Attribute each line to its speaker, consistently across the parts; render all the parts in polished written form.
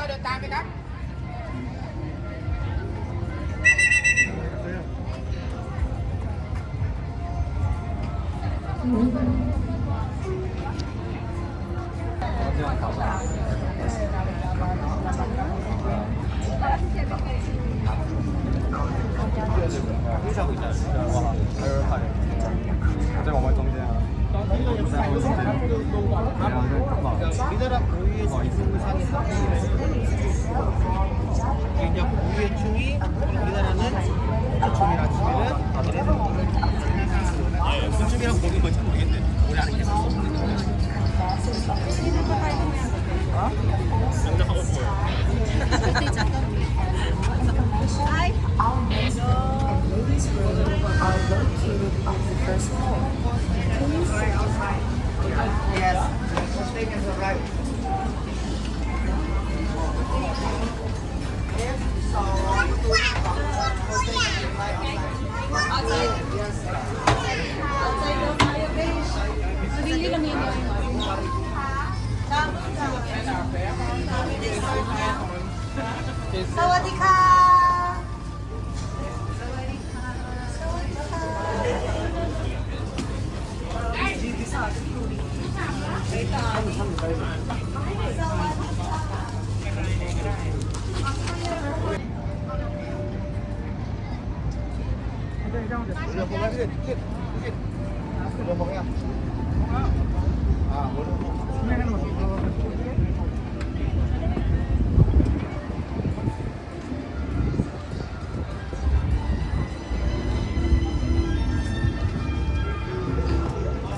Speaker 1: เดินตามไปครับ
Speaker 2: 再往外中间啊。
Speaker 1: 우리나라 고유의 지상이 그냥 고유의 충이 우리나라는 고충이라 치면은 고충이랑 고기 뭔지 모르겠네. 우리 안 했겠어. 장작하고 Yes, the steak is alright.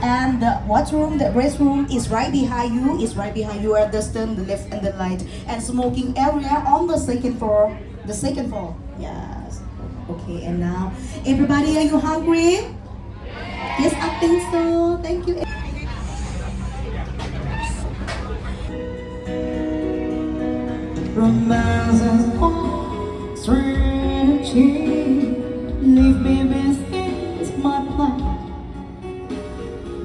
Speaker 3: And the washroom, the restroom is right behind you. Is right behind you at the stern, the left, and the right. And smoking area on the second floor. The second floor. Yes. Okay. And now, everybody, are you hungry? Yes, I think so. Thank you. Romance is all stretching. Leave babies is my plan.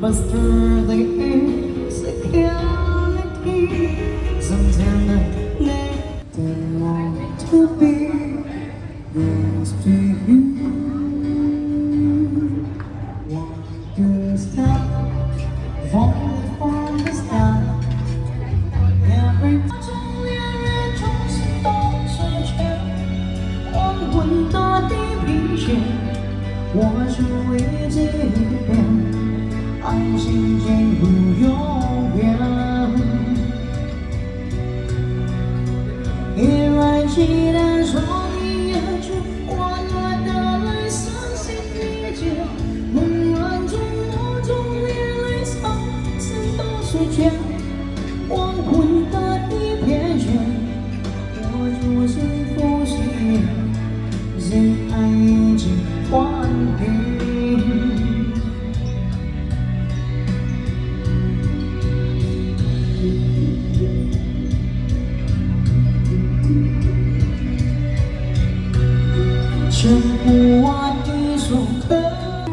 Speaker 3: But through the insecurity, sometimes I never want to be next to you. Want to stop falling from the sky. Every time I reach out, so much 我闻到的疲倦，我是为这边。爱情进入永远，依然期待说一句温暖的来相信理解，梦幻中我中眼泪藏进到睡前，黄昏的一片雪，我就是复习，现爱已经换皮。全部我一首歌，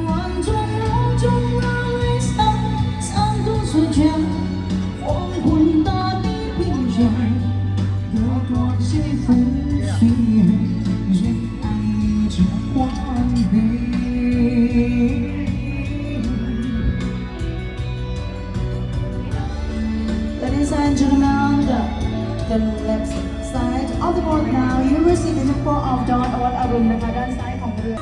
Speaker 3: 万种梦中的泪洒，三度之间，黄昏大地疲倦，有多幸福许，人爱已经换皮。Ladies and gentlemen, the left side of the boat now, you will see the floor of Dawn or Arun นะคะด้านซ้ายของเรือ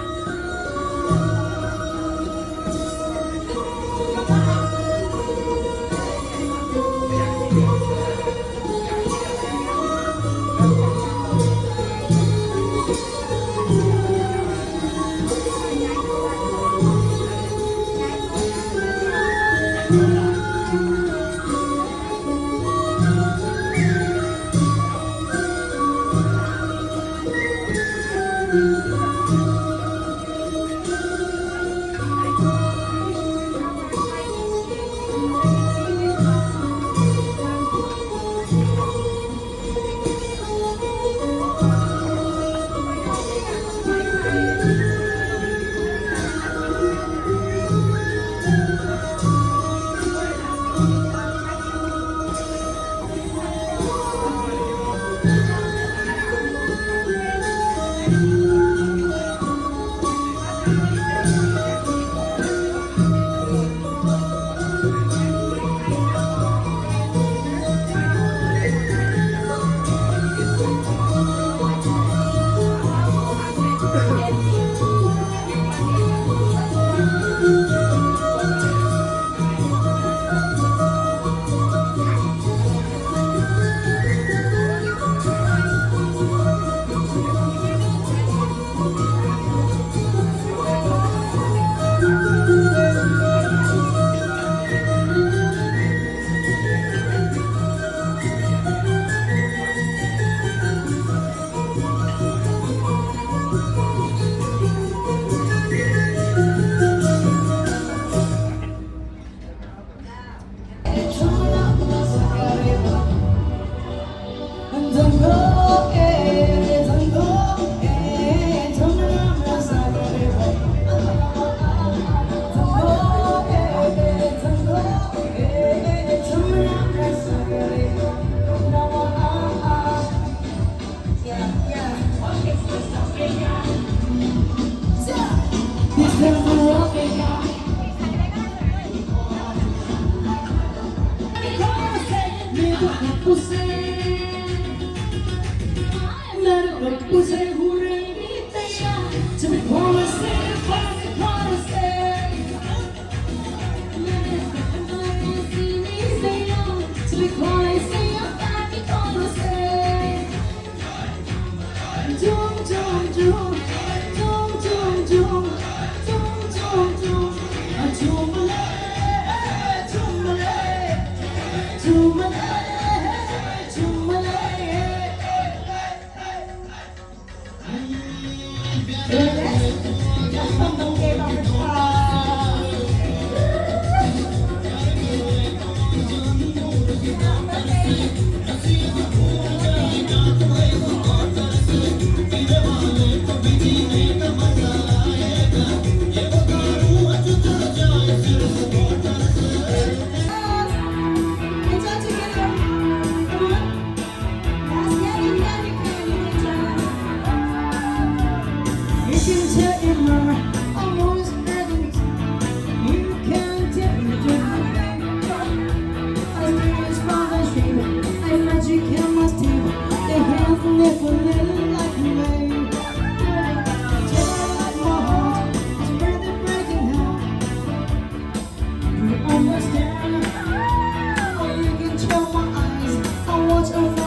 Speaker 2: Thank
Speaker 3: Understand? Oh, you can tell my eyes. I watch